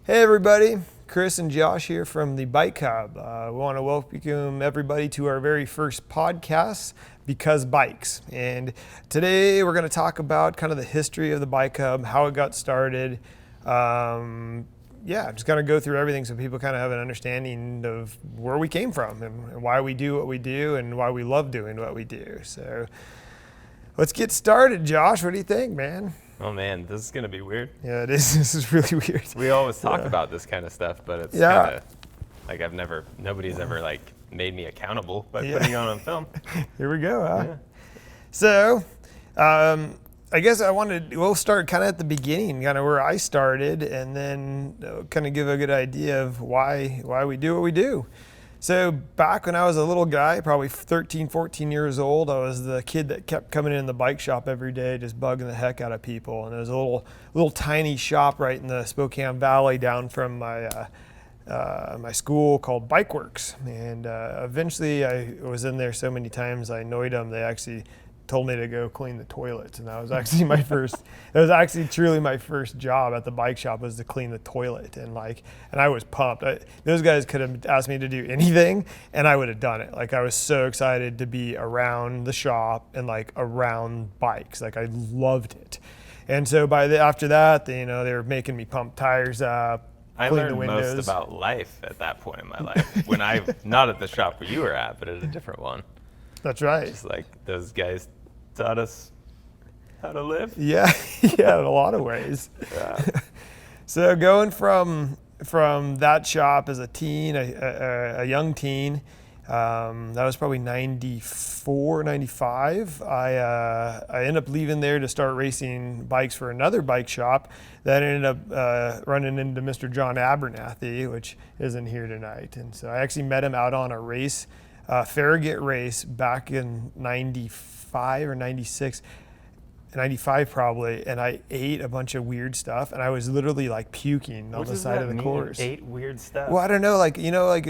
Hey everybody, Chris and Josh here from the Bike Hub. We want to welcome everybody to our very first podcast, Because Bikes. And today we're going to talk about kind of the history of the Bike Hub, how it got started. Just kind of go through everything so people kind of have an understanding of where we came from and why we do what we do and why we love doing what we do. So let's get started, Josh. What do you think, man? Oh man, this is gonna be weird. Yeah, it is. This is really weird. We always talk about this kind of stuff, but it's kind of like nobody's ever like made me accountable by putting it on film. Here we go, huh? Yeah. So, I guess we'll start kind of at the beginning, kind of where I started, and then kind of give a good idea of why we do what we do. So back when I was a little guy, probably 13, 14 years old, I was the kid that kept coming in the bike shop every day, just bugging the heck out of people. And there was a little tiny shop right in the Spokane Valley down from my school called Bike Works. And eventually I was in there so many times I annoyed them. They actually told me to go clean the toilets, and that was actually truly my first job at the bike shop, was to clean the toilet. And I was pumped. Those guys could have asked me to do anything and I would have done it. Like, I was so excited to be around the shop and like around bikes. Like, I loved it. And so after that, they were making me pump tires up. I learned most about life at that point in my life, when not at the shop where you were at, but at a different one. That's right. Just like those guys taught us how to live. Yeah, in a lot of ways. Yeah. So going from that shop as a teen, a young teen, that was probably 94, 95. I ended up leaving there to start racing bikes for another bike shop that ended up running into Mr. John Abernathy, which isn't here tonight. And so I actually met him out on a race, Farragut race back in 95 or 96, 95 probably, and I ate a bunch of weird stuff, and I was literally like puking on the side of the course. Ate weird stuff? Well, I don't know, like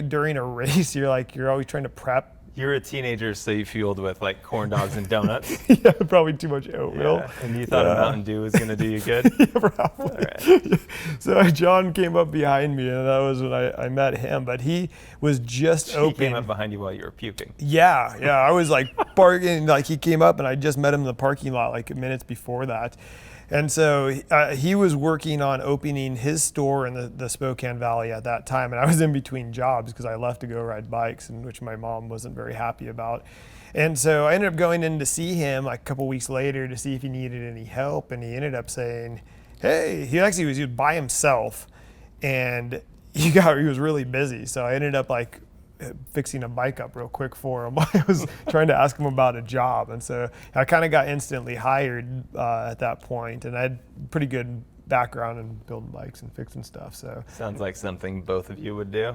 during a race, you're always trying to prep. You're a teenager, so you fueled with like corn dogs and donuts. Yeah, probably too much oatmeal. Yeah. And you thought a Mountain Dew was gonna do you good? Yeah, probably. All right. So John came up behind me, and that was when I met him. But he was just open. He came up behind you while you were puking. Yeah. I was like barking, like he came up, and I just met him in the parking lot like minutes before that. And so he was working on opening his store in the Spokane Valley at that time. And I was in between jobs because I left to go ride bikes, and which my mom wasn't very happy about. And so I ended up going in to see him like a couple weeks later to see if he needed any help. And he ended up saying, hey, he was by himself, and he was really busy. So I ended up like fixing a bike up real quick for him. I was trying to ask him about a job, and so I kind of got instantly hired at that point, and I had pretty good background in building bikes and fixing stuff. So sounds like something both of you would do.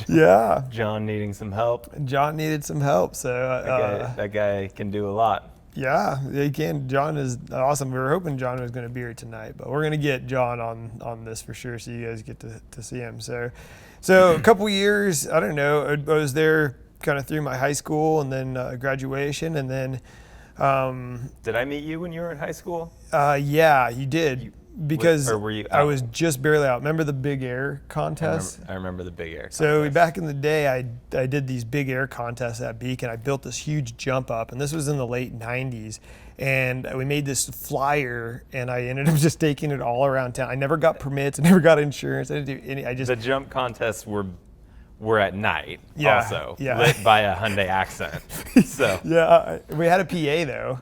Yeah. John needing some help. John needed some help, so that guy can do a lot. Yeah, he can. John is awesome. We were hoping John was going to be here tonight, but we're going to get John on this for sure, so you guys get to see him. So a couple years, I don't know, I was there kind of through my high school and then graduation, and then... Did I meet you when you were in high school? Yeah, you did. Because or were you out? I was just barely out. Remember the big air contest? I remember the big air contest. So back in the day, I did these big air contests at Beacon. I built this huge jump up, and this was in the late 90s. And we made this flyer, and I ended up just taking it all around town. I never got permits. I never got insurance. I didn't do any. The jump contests were at night. Yeah, also yeah. Lit by a Hyundai Accent. So yeah, we had a PA though.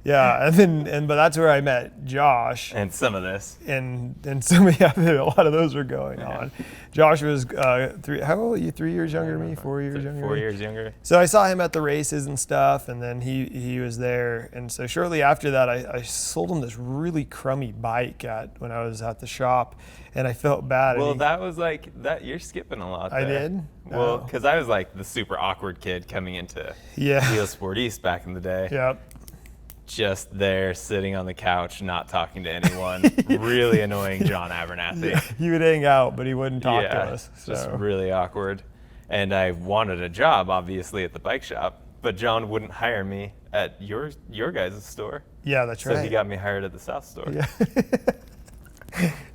Yeah, but that's where I met Josh. And some of this. And some of a lot of those were going on. Josh was how old are you? 3 years younger than me? 4 years younger? 4 years younger. So I saw him at the races and stuff, and then he was there. And so shortly after that, I sold him this really crummy bike when I was at the shop, and I felt bad. Well, that was like that. You're skipping a lot there. I did? Well, because I was like the super awkward kid coming into Wheel Sport East back in the day. Yep. Just there, sitting on the couch, not talking to anyone. Really annoying John Abernathy. Yeah, he would hang out, but he wouldn't talk to us. So. Just really awkward. And I wanted a job, obviously, at the bike shop, but John wouldn't hire me at your guys' store. Yeah, that's right. So he got me hired at the South store. Yeah.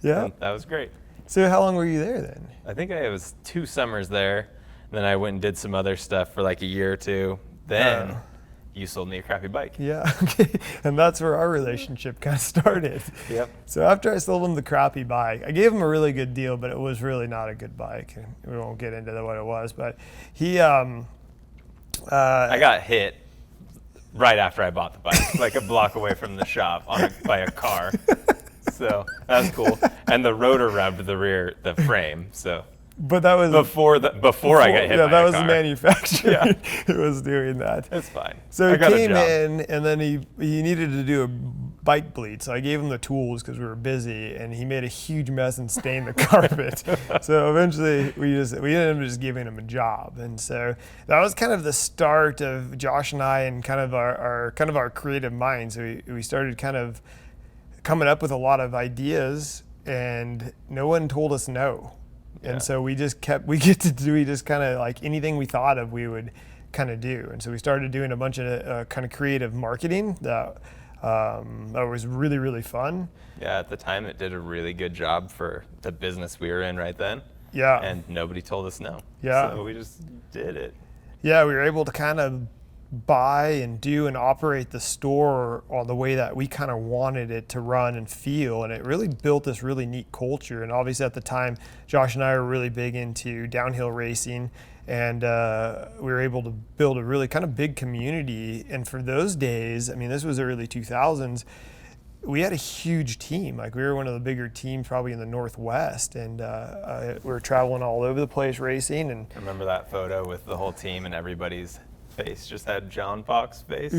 Yeah. And that was great. So how long were you there then? I think I was 2 summers there. Then I went and did some other stuff for like a year or two. Then you sold me a crappy bike. Yeah, okay. And that's where our relationship kind of started. Yep. So after I sold him the crappy bike, I gave him a really good deal, but it was really not a good bike. We won't get into what it was, but he I got hit right after I bought the bike, like a block away from the shop by a car. So that was cool. And the rotor rubbed the frame. So but that was before I got hit by a car. Yeah, that was the manufacturer. Yeah. It was doing that. It's fine. So I he got a came job. in, and then he needed to do a bike bleed. So I gave him the tools because we were busy, and he made a huge mess and stained the carpet. So eventually we ended up just giving him a job. And so that was kind of the start of Josh and I and kind of our creative minds. We started kind of coming up with a lot of ideas, and no one told us no. Yeah. And so we just kind of like anything we thought of, we would kind of do. And so we started doing a bunch of kind of creative marketing that was really, really fun. Yeah, at the time it did a really good job for the business we were in right then. Yeah. And nobody told us no. Yeah. So we just did it. Yeah, we were able to kind of buy and do and operate the store on the way that we kind of wanted it to run and feel, and it really built this really neat culture. And obviously at the time, Josh and I were really big into downhill racing, and we were able to build a really kind of big community. And for those days, I mean, this was the early 2000s, we had a huge team. Like, we were one of the bigger teams probably in the Northwest, and we were traveling all over the place racing. And I remember that photo with the whole team and everybody's face just had John Fox's face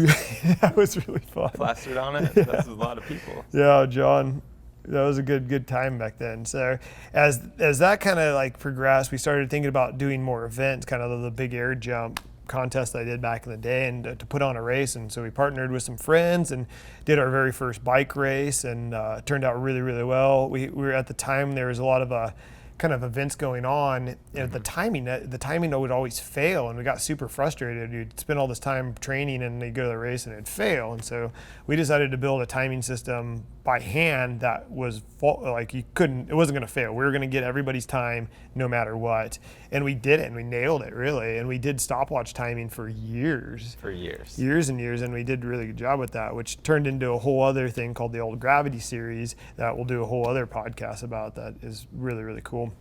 that was really fun. plastered on it. Yeah. That's a lot of people. Yeah, John, that was a good time back then. So as that kind of like progressed, we started thinking about doing more events, kind of the big air jump contest I did back in the day, and to put on a race. And so we partnered with some friends and did our very first bike race, and it turned out really, really well. We were at the time, there was a lot of kind of events going on, and the timing would always fail, and we got super frustrated. You'd spend all this time training, and they'd go to the race and it'd fail. And so we decided to build a timing system by hand that was like it wasn't going to fail. We were going to get everybody's time no matter what, and we did it, and we nailed it really. And we did stopwatch timing for years and years, and we did a really good job with that, which turned into a whole other thing called the Old Gravity series that we'll do a whole other podcast about. That is really, really cool.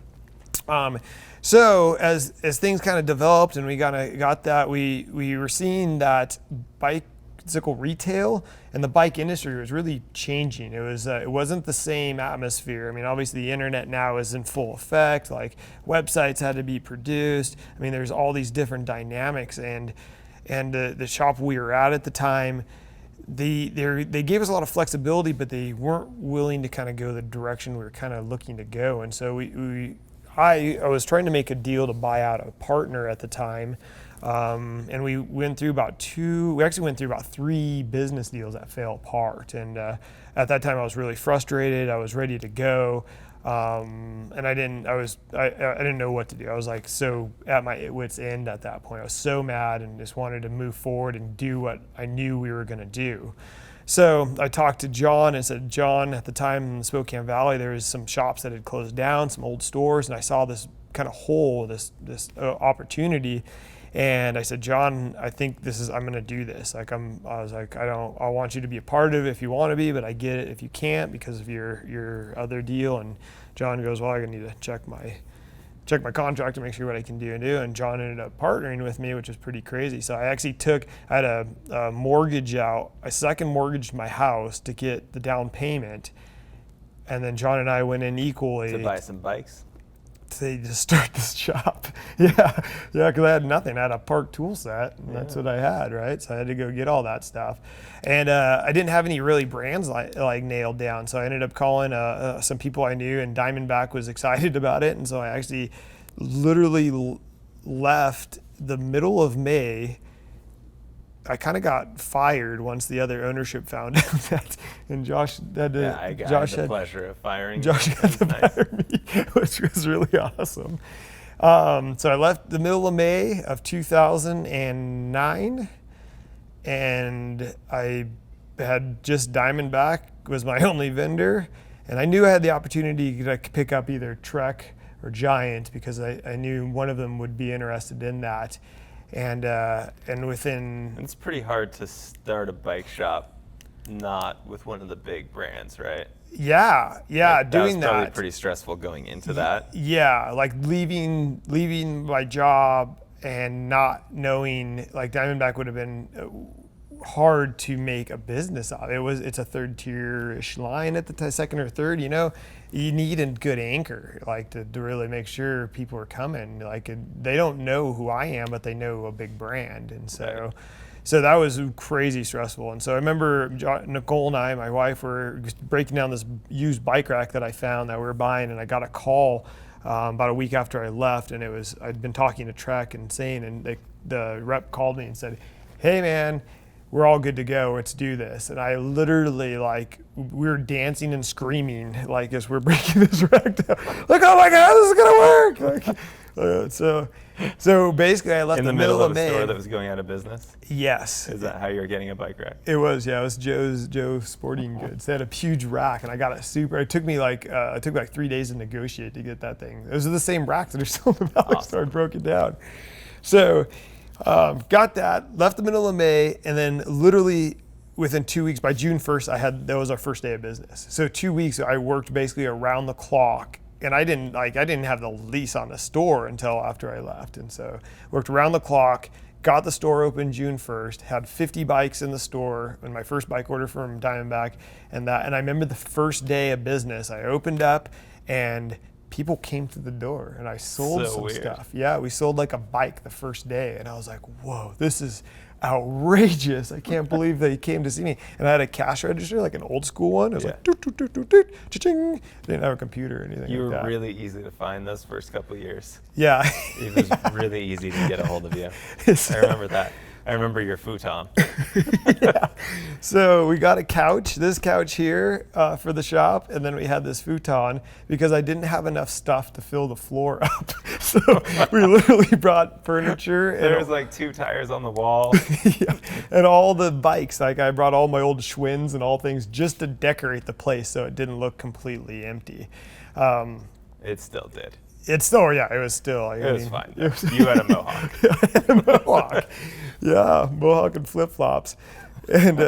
So as things kind of developed and we got that, we were seeing that bicycle retail and the bike industry was really changing. It wasn't the same atmosphere. I mean, obviously the internet now is in full effect. Like, websites had to be produced. I mean, there's all these different dynamics, and the shop we were at the time, they gave us a lot of flexibility, but they weren't willing to kind of go the direction we were kind of looking to go. And so I was trying to make a deal to buy out a partner at the time, and we went through about 3 business deals that fell apart. And at that time, I was really frustrated. I was ready to go, and I didn't know what to do. I was like so at my wit's end at that point. I was so mad and just wanted to move forward and do what I knew we were going to do. So I talked to John and said, John, at the time in the Spokane Valley, there was some shops that had closed down, some old stores, and I saw this kind of hole, this opportunity. And I said, John, I think I'm going to do this. I want you to be a part of it if you want to be, but I get it if you can't because of your other deal. And John goes, well, I need to check my contract to make sure what I can do. And John ended up partnering with me, which was pretty crazy. So I had a mortgage out. I second mortgaged my house to get the down payment. And then John and I went in equally. To buy some bikes? To just start this shop. Yeah, because I had nothing. I had a park tool set, and that's what I had, right? So I had to go get all that stuff. And I didn't have any really brands like nailed down. So I ended up calling some people I knew, and Diamondback was excited about it. And so I actually literally left the middle of May. I kind of got fired once the other ownership found out that, and Josh had to. Yeah, I had the pleasure of firing. Josh had to fire me, which was really awesome. So I left the middle of May of 2009, and I had just Diamondback was my only vendor, And I knew I had the opportunity to pick up either Trek or Giant because I knew one of them would be interested in that. And within... It's pretty hard to start a bike shop not with one of the big brands, right? Yeah, Like, doing that was probably that. pretty stressful going into that. Yeah, like leaving my job and not knowing, like Diamondback would have been hard to make a business of. It's a third tier-ish line at the second or third, you know. You need a good anchor, like to really make sure people are coming. Like they don't know who I am, but they know a big brand, and so. Right. So that was crazy stressful. And so I remember Nicole and I, my wife, were breaking down this used bike rack that I found that we were buying, and I got a call about a week after I left, and I'd been talking to Trek and saying, and the rep called me and said, "Hey man, we're all good to go. Let's do this." And I literally, like, we were dancing and screaming like as we're breaking this rack down. Like, oh my God, this is gonna work! Like, so basically, I left In the the middle of May. a store that was going out of business? Yes. Is that how you're getting a bike rack? It was, yeah. It was Joe's Sporting Goods. They had a huge rack, and I got it super. It took me like 3 days to negotiate to get that thing. Those are the same racks that are still in the Valley Store. Broke it down. So got that. Left the middle of May, and then literally within 2 weeks, by June 1st, that was our first day of business. So 2 weeks, I worked basically around the clock. And I didn't have the lease on the store until after I left. And so worked around the clock, got the store open June 1st, had 50 bikes in the store and my first bike order from Diamondback. And I remember the first day of business, I opened up and people came to the door and I sold some weird. stuff. Yeah, we sold like a bike the first day. And I was like, whoa, this is outrageous. I can't believe they came to see me. And I had a cash register, like an old school one. It was like, doot, doot, doot, doot, doot, cha-ching. I didn't have a computer or anything You like were that. really easy to find those first couple of years. Yeah. It was really easy to get a hold of you. I remember that. I remember your futon. Yeah. So we got a couch, this couch here for the shop, and then we had this futon because I didn't have enough stuff to fill the floor up. So we literally brought furniture. And There was like 2 tires on the wall. yeah, and all the bikes. Like I brought all my old Schwinn's and all things just to decorate the place so it didn't look completely empty. It still did. It was still. It was fine. You had a mohawk. I had a mohawk. Yeah, mohawk and flip flops, and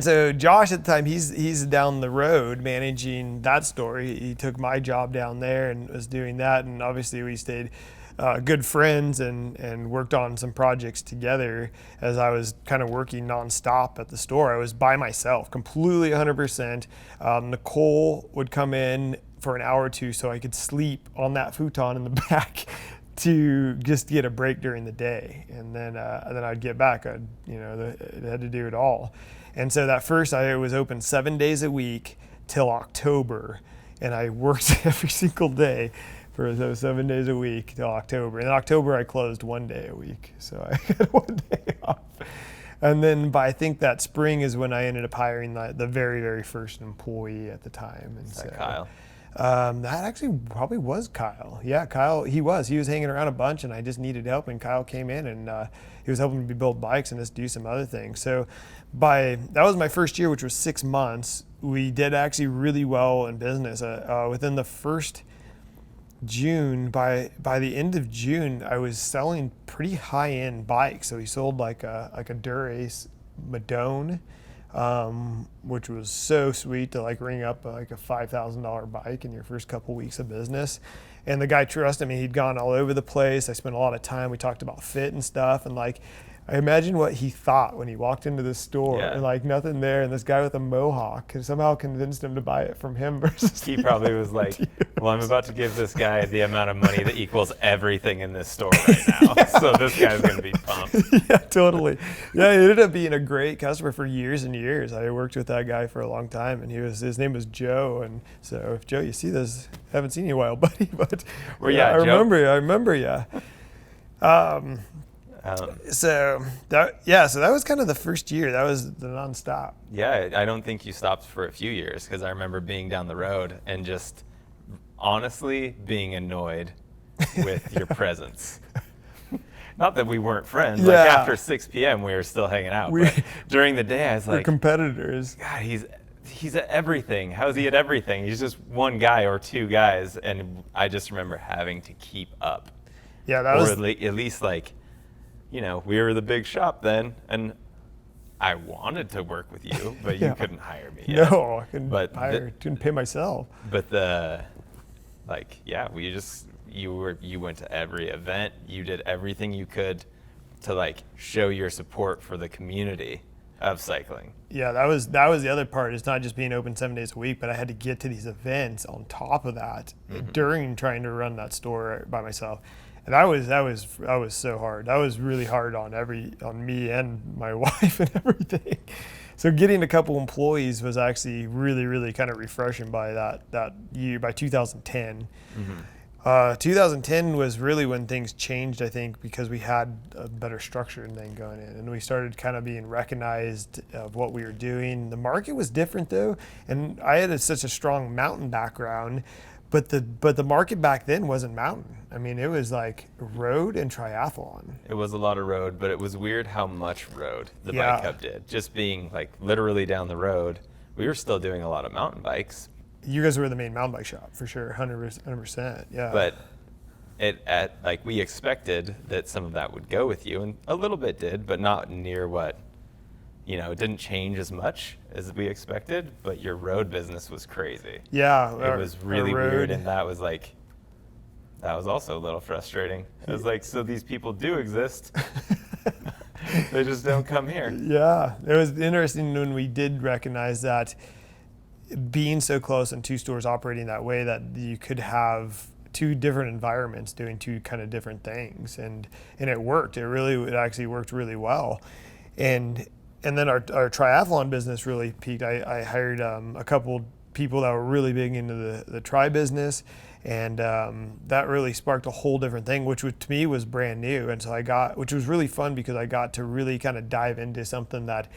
so Josh at the time he's down the road managing that store. He took my job down there and was doing that, and obviously we stayed good friends and worked on some projects together as I was kind of working nonstop at the store. I was by myself, completely 100%. Nicole would come in for an hour or two so I could sleep on that futon in the back to just get a break during the day. And then I'd get back. I had to do it all. And so that first I was open 7 days a week till October. And I worked every single day for those 7 days a week till October. In October I closed 1 day a week. So I got 1 day off. And then by I think that spring is when I ended up hiring the very, very first employee at the time. And Is that Kyle? That actually probably was Kyle. Yeah, Kyle, he was hanging around a bunch and I just needed help and Kyle came in and he was helping me build bikes and just do some other things. So that was my first year, which was 6 months. We did actually really well in business. Within the first June, by the end of June, I was selling pretty high-end bikes. So we sold like a Dura-Ace Madone, which was so sweet to like ring up like a $5,000 bike in your first couple weeks of business. And the guy trusted me. He'd gone all over the place. I spent a lot of time. We talked about fit and stuff. And like, I imagine what he thought when he walked into the store and like nothing there. And this guy with a mohawk somehow convinced him to buy it from him versus He probably was like, well, I'm about to give this guy the amount of money that equals everything in this store right now. Yeah. So this guy's going to be pumped. Yeah, totally. Yeah, he ended up being a great customer for years and years. I worked with that guy for a long time, and his name was Joe. And so, if Joe, you see this, haven't seen you in a while, buddy. But I remember you. So that was kind of the first year. That was the nonstop. Yeah, I don't think you stopped for a few years because I remember being down the road and just honestly being annoyed with your presence. Not that we weren't friends. Yeah. Like after 6 p.m. we were still hanging out. But during the day I was We're like, competitors. God, he's at everything. How's he at everything? He's just one guy or two guys, and I just remember having to keep up. Yeah, that was at least like, we were the big shop then, and I wanted to work with you, but you couldn't hire me yet. No, I couldn't pay myself. But you went to every event. You did everything you could to like show your support for the community of cycling. Yeah, that was the other part. It's not just being open 7 days a week, but I had to get to these events on top of that during trying to run that store by myself. And that was so hard. That was really hard on me and my wife and everything. So getting a couple employees was actually really, really kind of refreshing by that year, by 2010. 2010 was really when things changed, I think, because we had a better structure and thing going in, and we started kind of being recognized of what we were doing. The market was different though, and I had such a strong mountain background, but the market back then wasn't mountain. I mean, it was like road and triathlon. It was a lot of road, but it was weird how much road the Bike Hub did. Just being like literally down the road, we were still doing a lot of mountain bikes. You guys were the main mountain bike shop for sure, 100%. Yeah. But we expected that some of that would go with you, and a little bit did, but not near what, it didn't change as much as we expected. But your road business was crazy. Yeah, it was really weird, and that was also a little frustrating. It was like, so these people do exist. They just don't come here. Yeah, it was interesting when we did recognize that. Being so close and two stores operating that way, that you could have two different environments doing two kind of different things, and it worked. It actually worked really well, and then our triathlon business really peaked. I hired a couple people that were really big into the tri business, and that really sparked a whole different thing, which to me was brand new, and so which was really fun because I got to really kind of dive into something that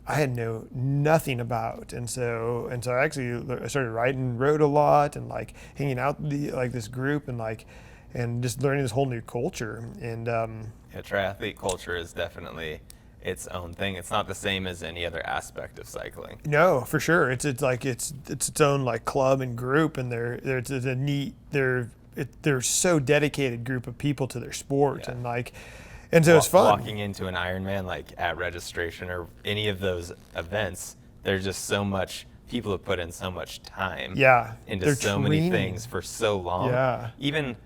I had nothing about, and so I started rode a lot, and like hanging out with this group, and just learning this whole new culture. And triathlete culture is definitely its own thing. It's not the same as any other aspect of cycling. No, for sure. It's its own like club and group, and they're so dedicated group of people to their sport, and so it's fun. Walking into an Ironman, like at registration or any of those events, there's just so much, people have put in so much time into so many things for so long. Yeah. Even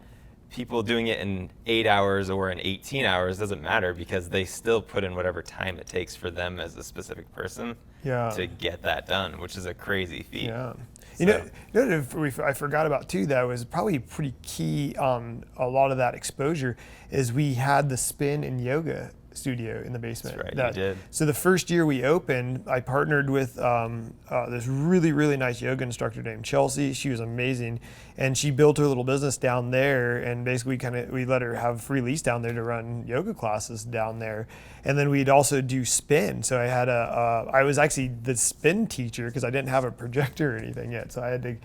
people doing it in 8 hours or in 18 hours doesn't matter, because they still put in whatever time it takes for them as a specific person to get that done, which is a crazy feat. Yeah. I forgot about too, that was probably pretty key on a lot of that exposure, is we had the spin and yoga studio in the basement. That's right, you did. So the first year we opened, I partnered with this really, really nice yoga instructor named Chelsea. She was amazing, and she built her little business down there, and basically we let her have free lease down there to run yoga classes down there. And then we'd also do spin. So I was actually the spin teacher because I didn't have a projector or anything yet. So I had to,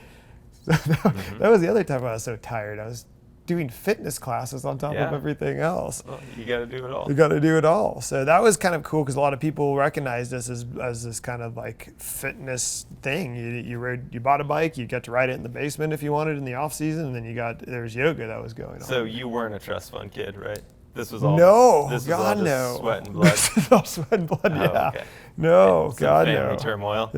that was the other time I was so tired. I was doing fitness classes on top of everything else. Well, you got to do it all. You got to do it all. So that was kind of cool because a lot of people recognized us as this kind of like fitness thing. You bought a bike, you got to ride it in the basement if you wanted in the off season, and then there's yoga that was going on. So you weren't a trust fund kid, right? This was all no. Sweat and blood. This is all sweat and blood. Yeah. Okay. No, God, family no. turmoil.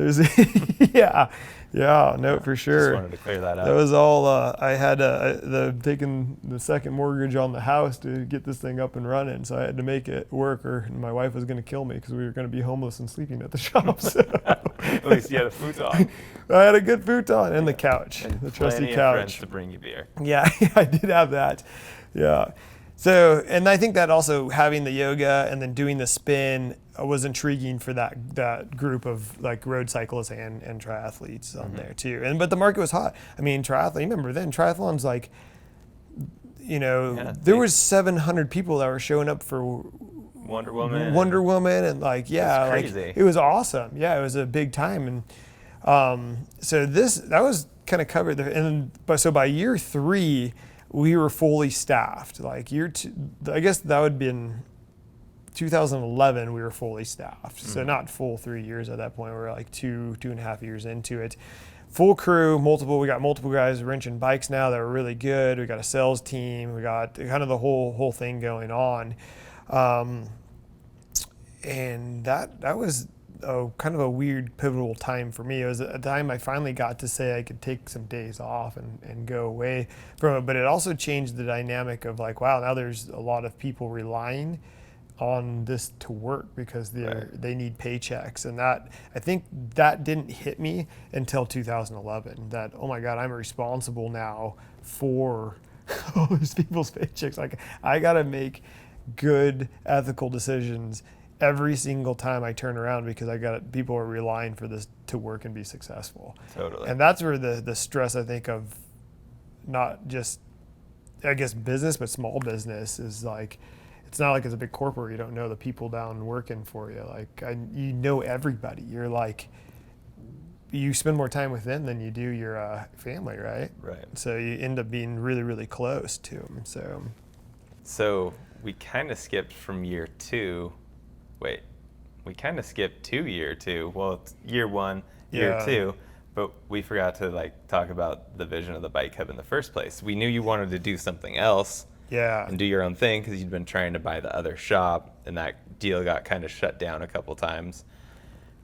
No, for sure. Just wanted to clear that up. That was all. I had taken the second mortgage on the house to get this thing up and running, so I had to make it work, or my wife was going to kill me because we were going to be homeless and sleeping at the shop. So. At least you had a futon. I had a good futon and the couch, and the trusty plenty couch. Of friends to bring you beer. Yeah, I did have that. Yeah. So, and I think that also having the yoga and then doing the spin was intriguing for that group of like road cyclists and triathletes on there too. But the market was hot. I mean, triathlon, you remember then, triathlon's like, there was 700 people that were showing up for Wonder Woman, and like, it was awesome. Yeah, it was a big time. And so that was kind of covered. So by year 3, we were fully staffed. Like year 2, I guess that would have been 2011, we were fully staffed. So not full 3 years at that point. We were like 2.5 years into it. Full crew, we got multiple guys wrenching bikes now that are really good. We got a sales team. We got kind of the whole thing going on. And that was kind of a weird pivotal time for me. It was a time I finally got to say I could take some days off and go away from it. But it also changed the dynamic of like, wow, now there's a lot of people relying on this to work because they need paychecks. And that, I think that didn't hit me until 2011, that, oh my God, I'm responsible now for all these people's paychecks. Like, I got to make good ethical decisions every single time I turn around because people are relying for this to work and be successful. Totally. And that's where the stress, I think, of not just, I guess, business, but small business is like, it's not like it's a big corporate. You don't know the people down working for you. Like, you know everybody. You're like, you spend more time with them than you do your family, right? Right. So you end up being really, really close to them. So we kind of skipped from year 2. Wait, we kind of skipped to year 2. Well, it's year 1, year 2, but we forgot to like talk about the vision of the Bike Hub in the first place. We knew you wanted to do something else. Yeah. And do your own thing because you'd been trying to buy the other shop, and that deal got kind of shut down a couple times.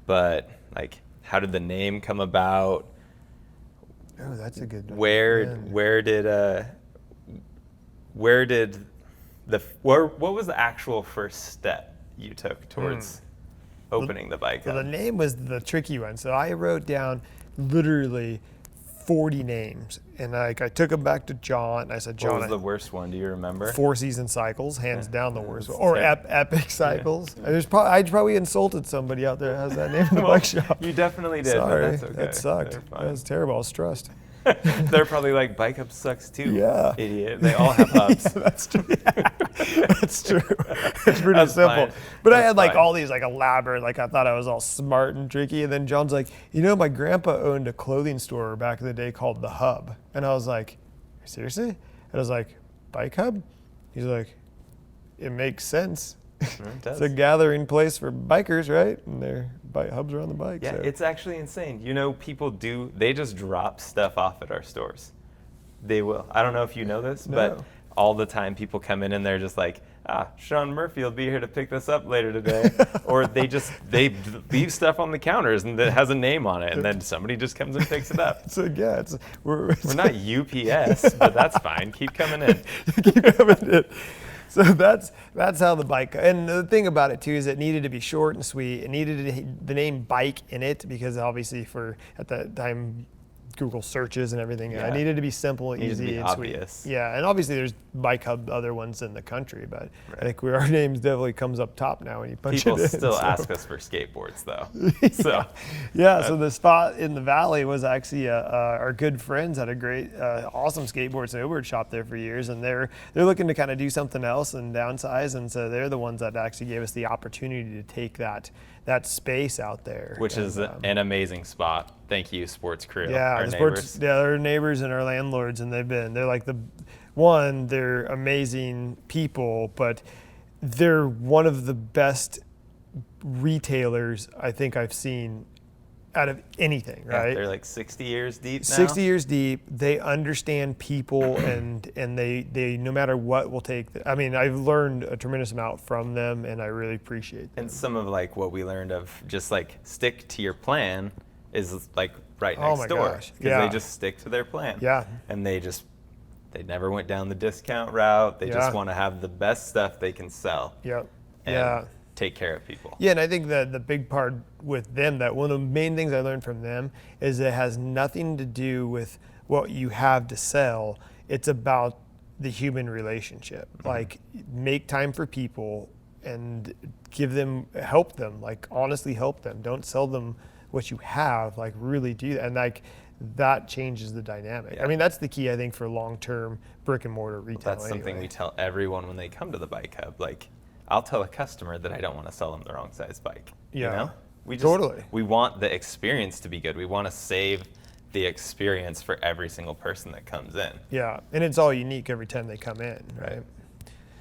But like, how did the name come about? Oh, that's a good one. What was the actual first step you took towards opening the Bike Hub? So the name was the tricky one. So I wrote down literally 40 names, and I took them back to John. And I said, John, what was the worst one? Do you remember? 4 Season Cycles, hands down the worst one. Or Epic Cycles. Yeah. I probably insulted somebody out there that has that name in the bike shop. You definitely did. Sorry, but that's okay. it sucked. That was terrible. I was stressed. They're probably like, Bike Hub sucks too. Yeah. Idiot. They all have hubs. Yeah, that's true. That's true. It's pretty simple. Fine. But I had like all these like elaborate, like I thought I was all smart and tricky. And then John's like, my grandpa owned a clothing store back in the day called The Hub. And I was like, seriously? And I was like, Bike Hub? He's like, it makes sense. It's a gathering place for bikers, right? And their hubs are on the bike. Yeah, so. It's actually insane. People they just drop stuff off at our stores. They will. I don't know if you know this, but all the time people come in and they're just like, Sean Murphy will be here to pick this up later today. Or they leave stuff on the counters and it has a name on it, and then somebody just comes and picks it up. So yeah, we're not UPS, but that's fine. Keep coming in. Keep coming in. So that's how the bike, and the thing about it too is it needed to be short and sweet. It needed the name Bike in it because obviously at that time Google searches and everything. Yeah. It needed to be simple, easy, and obvious. Sweet. Yeah, and obviously there's Bike Hub other ones in the country, but I think our names definitely comes up top now when you punch People it in. People still ask us for skateboards though. So the spot in the valley was actually our good friends had a great, awesome skateboard snowboard shop there for years, and they're looking to kind of do something else and downsize, and so they're the ones that actually gave us the opportunity to take that space out there, which is an amazing spot. Thank you, Sports Crew. Yeah, our neighbors. They're neighbors and our landlords, and they're like they're amazing people, but they're one of the best retailers I think I've seen out of anything, right? Yeah, they're like 60 years deep now. 60 years deep. They understand people, and they no matter what will take. I've learned a tremendous amount from them, and I really appreciate them. And some of like what we learned of just like stick to your plan is like right next door. Gosh. Because they just stick to their plan. Yeah. And they never went down the discount route. They just want to have the best stuff they can sell. Yep. And take care of people. Yeah, and I think that the big part with them, that one of the main things I learned from them is it has nothing to do with what you have to sell. It's about the human relationship. Mm-hmm. Like, make time for people and help them, like honestly help them. Don't sell them what you have, like really do that. And like that changes the dynamic. Yeah. That's the key, I think, for long-term brick and mortar retail. That's something we tell everyone when they come to the Bike Hub. Like, I'll tell a customer that I don't want to sell them the wrong size bike. Yeah. Totally. We want the experience to be good. We want to save the experience for every single person that comes in. Yeah, and it's all unique every time they come in, right?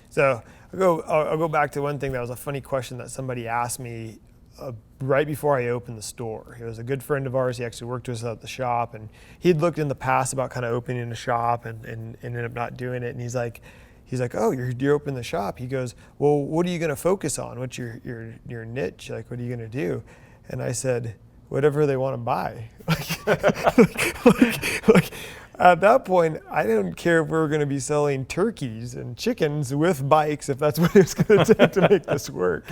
So I'll go back to one thing that was a funny question that somebody asked me right before I opened the store. He was a good friend of ours. He actually worked with us at the shop, and he'd looked in the past about kind of opening a shop and ended up not doing it. And he's like, oh, you open the shop. He goes, well, what are you going to focus on? What's your niche? Like, what are you going to do? And I said, whatever they want to buy. like, at that point, I didn't care if we were going to be selling turkeys and chickens with bikes, if that's what it was going to take to make this work.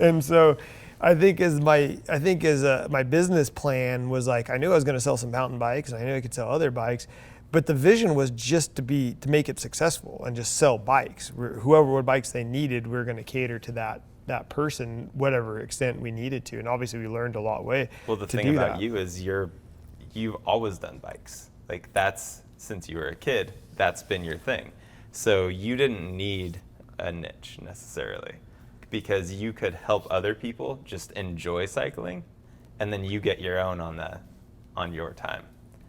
And so I think as my business plan was like, I knew I was going to sell some mountain bikes, and I knew I could sell other bikes, but the vision was just to make it successful and just sell bikes. Whoever what bikes they needed, we were going to cater to that person, whatever extent we needed to. And obviously we learned a lot way. Well, the thing about you is you've always done bikes. Like, that's, since you were a kid, that's been your thing. So you didn't need a niche necessarily, because you could help other people just enjoy cycling, and then you get your own on your time.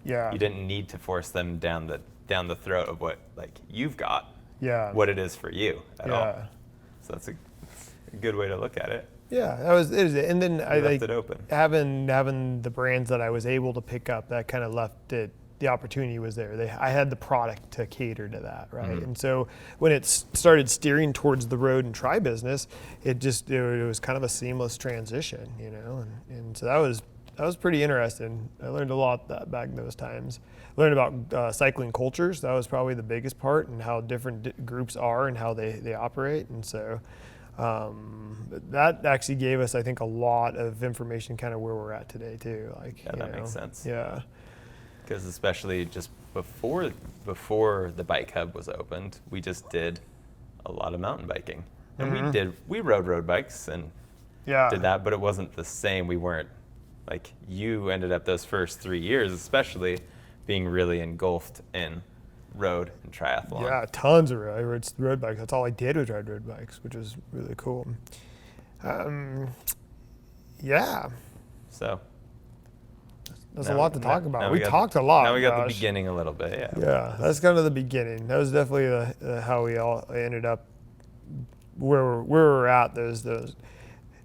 Yeah. You didn't need to force them down the throat of what, like, you've got. Yeah. What it is for you at all. So that's a good way to look at it. Yeah, it was. And then I left it open. Having the brands that I was able to pick up, that kind of left it. The opportunity was there. I had the product to cater to that, right? Mm-hmm. And so when it started steering towards the road and tri business, it was kind of a seamless transition, you know. And so that was pretty interesting. I learned a lot back in those times. Learned about cycling cultures. That was probably the biggest part, and how different groups are and how they operate. And so that actually gave us, I think, a lot of information kind of where we're at today too. Like, yeah, that makes sense. Yeah. Because especially just before the bike hub was opened, we just did a lot of mountain biking, and we rode road bikes and did that, but it wasn't the same. We weren't, like, you ended up those first 3 years, especially, being really engulfed in road and triathlon. Yeah, tons of road. I rode road bikes. That's all I did was ride road bikes, which was really cool. Yeah. So. There's a lot to talk about. We talked a lot. Now we got the beginning a little bit, yeah. Yeah, that's kind of the beginning. That was definitely how we all ended up where we're at. Those,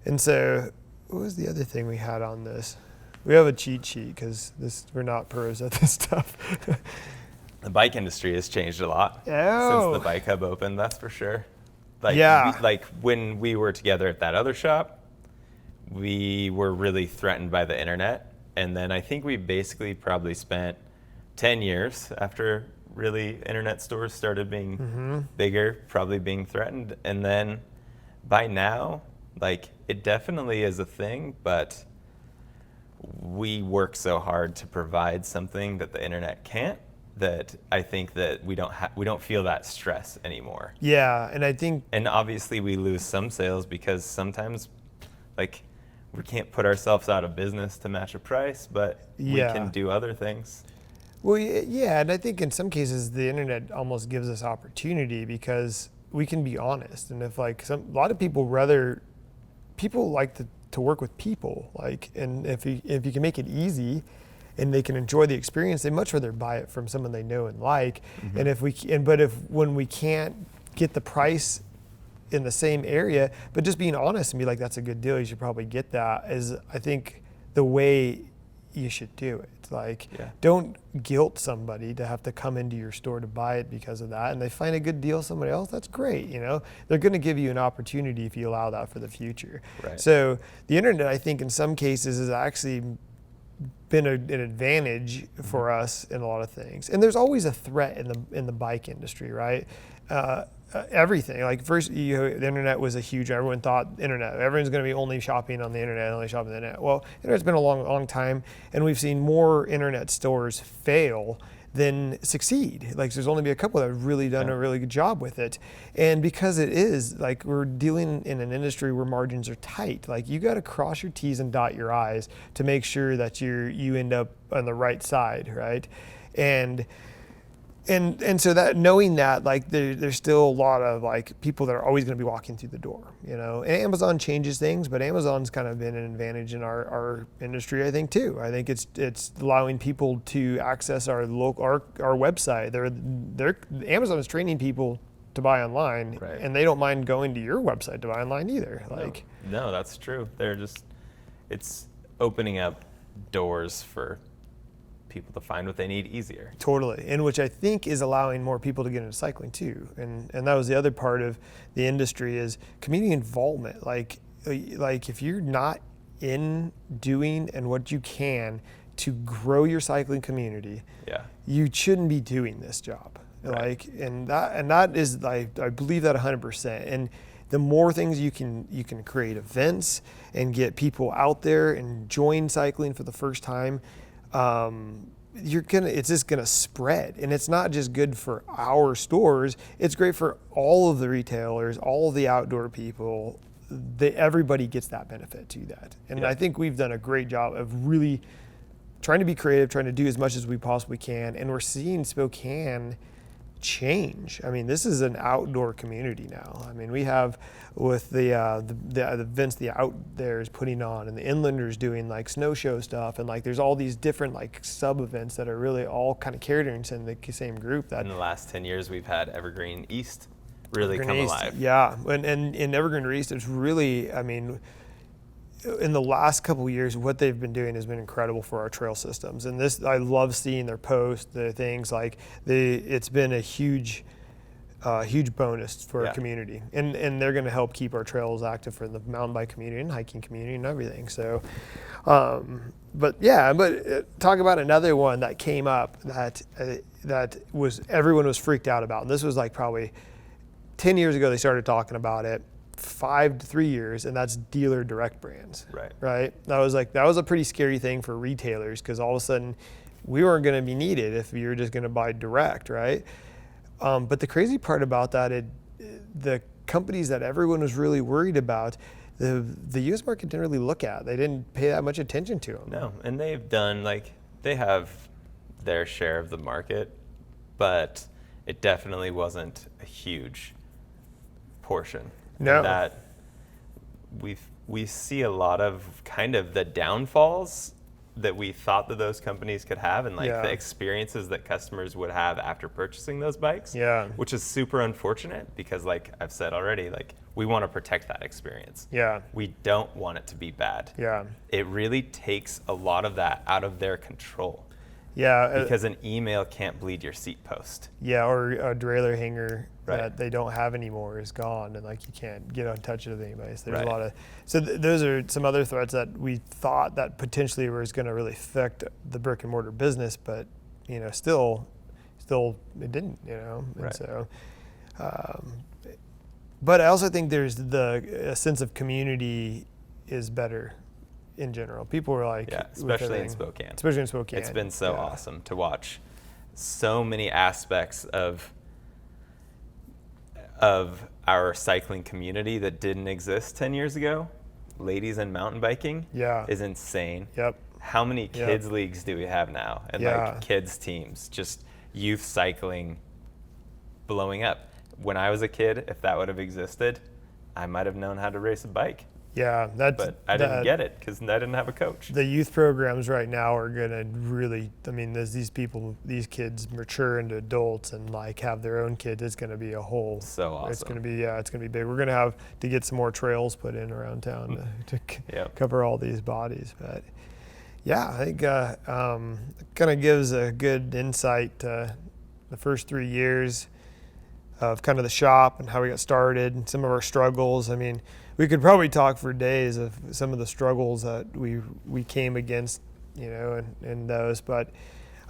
and so, what was the other thing we had on this? We have a cheat sheet because we're not pros at this stuff. The bike industry has changed a lot since the bike hub opened. That's for sure. Like when we were together at that other shop, we were really threatened by the internet. And then I think we basically probably spent 10 years after really internet stores started being bigger, probably being threatened. And then by now, like, it definitely is a thing, but we work so hard to provide something that the internet can't, that I think that we don't feel that stress anymore. Yeah, and I think... And obviously we lose some sales because sometimes, like, we can't put ourselves out of business to match a price, but we can do other things. Well, yeah, and I think in some cases the internet almost gives us opportunity because we can be honest. And if, like, a lot of people like to work with people, like, and if you can make it easy and they can enjoy the experience, they much rather buy it from someone they know and like. And when we can't get the price in the same area, but just being honest and be like, that's a good deal, you should probably get that, is, I think, the way you should do it. Like, don't guilt somebody to have to come into your store to buy it because of that, and they find a good deal somewhere else, that's great, you know. They're going to give you an opportunity if you allow that for the future. Right. So the internet, I think, in some cases has actually been an advantage for us in a lot of things. And there's always a threat in the bike industry, right? Everything, like, first, the internet was everyone thought everyone's going to be only shopping on the internet, only shopping on the internet. Well, internet's been a long time, and we've seen more internet stores fail than succeed. Like, there's only been a couple that have really done a really good job with it. And because it is, like, we're dealing in an industry where margins are tight, like, you got to cross your T's and dot your I's to make sure that you end up on the right side, right? And so that, knowing that, like, there's still a lot of, like, people that are always going to be walking through the door, you know. And Amazon changes things, but Amazon's kind of been an advantage in our industry, I think, too. I think it's allowing people to access our website. Amazon is training people to buy online, Right. and they don't mind going to your website to buy online either. Like, no, that's true. It's opening up doors for people to find what they need easier. totally, and which I think is allowing more people to get into cycling too. And that was the other part of the industry is community involvement. Like if you're not in doing and what you can to grow your cycling community, you shouldn't be doing this job. Right. Like, and that is, I believe that 100%. And the more things you can create events and get people out there and join cycling for the first time, it's just gonna spread. And it's not just good for our stores, it's great for all of the retailers, all of the outdoor people. Everybody gets that benefit to that. And I think we've done a great job of really trying to be creative, trying to do as much as we possibly can. And we're seeing Spokane change. I mean, this is an outdoor community now. I mean, we have with the events the Out There is putting on, and the Inlanders doing like snow show stuff, and like there's all these different like sub events that are really all kind of catered in the same group. That in the last 10 years, we've had Evergreen East really come East, alive. Yeah, and in Evergreen East, it's really, I mean, in the last couple of years, what they've been doing has been incredible for our trail systems. And this, I love seeing their posts, the things like it's been a huge bonus for our community. And they're going to help keep our trails active for the mountain bike community and hiking community and everything. So, but talk about another one that came up that was, everyone was freaked out about. And this was like probably 10 years ago, they started talking about it. 5 to 3 years, and that's dealer direct brands. Right. That was a pretty scary thing for retailers, because all of a sudden we weren't going to be needed if you were just going to buy direct, right? But the crazy part about that, the companies that everyone was really worried about, the U.S. market didn't really look at. They didn't pay that much attention to them. No, and they have their share of the market, but it definitely wasn't a huge portion. No. That we see a lot of kind of the downfalls that we thought that those companies could have, and like the experiences that customers would have after purchasing those bikes. Yeah. Which is super unfortunate, because like I've said already, like we want to protect that experience. Yeah. We don't want it to be bad. Yeah. It really takes a lot of that out of their control. Yeah. Because an email can't bleed your seat post. Yeah, or a derailleur hanger that they don't have anymore is gone, and like you can't get in touch with anybody. So there's a lot of, those are some other threats that we thought that potentially was going to really affect the brick and mortar business, but still it didn't, and so. But I also think there's a sense of community is better in general. People were like, especially in Spokane. It's been so awesome to watch so many aspects of our cycling community that didn't exist 10 years ago. Ladies and mountain biking is insane. Yep. How many kids leagues do we have now? And like kids teams, just youth cycling blowing up. When I was a kid, if that would have existed, I might have known how to race a bike. Yeah, but I didn't get it because I didn't have a coach. The youth programs right now are gonna really, I mean, as these kids mature into adults and like have their own kids, it's gonna be a whole. So awesome. It's gonna be big. We're gonna have to get some more trails put in around town to cover all these bodies. But yeah, I think kind of gives a good insight to the first 3 years of kind of the shop and how we got started and some of our struggles. I mean, we could probably talk for days of some of the struggles that we came against, and those, but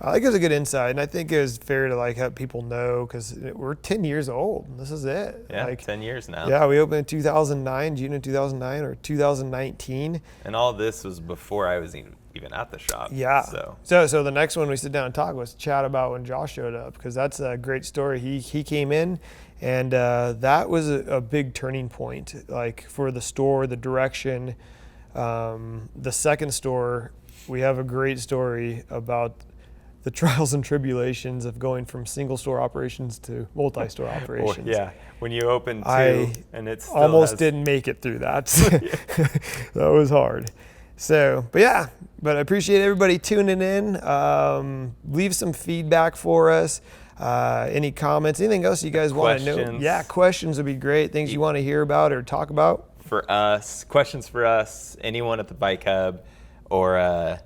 it gives a good insight. And I think it was fair to like have people know, because we're 10 years old. This is it. Yeah, like 10 years now. Yeah, we opened in 2009, June of 2009 or 2019. And all this was before I was even at the shop. Yeah. So the next one we sit down and talk was chat about when Josh showed up, because that's a great story. He came in, and that was a big turning point, like for the store, the direction. The second store, we have a great story about the trials and tribulations of going from single store operations to multi-store operations. When you opened two, and it's almost didn't make it through that. That was hard. So, but I appreciate everybody tuning in. Leave some feedback for us. Any comments, anything else you guys want to know? Questions. Yeah, questions would be great. Things you want to hear about or talk about? For us, questions for us, anyone at the Bike Hub, or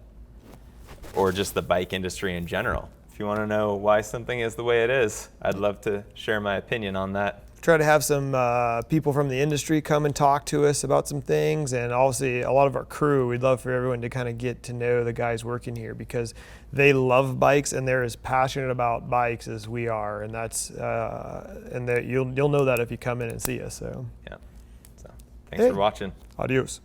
just the bike industry in general. If you want to know why something is the way it is, I'd love to share my opinion on that. Try to have some people from the industry come and talk to us about some things, and obviously a lot of our crew. We'd love for everyone to kind of get to know the guys working here, because they love bikes and they're as passionate about bikes as we are, and that's you'll know that if you come in and see us. So Yeah. So thanks for watching. Adios.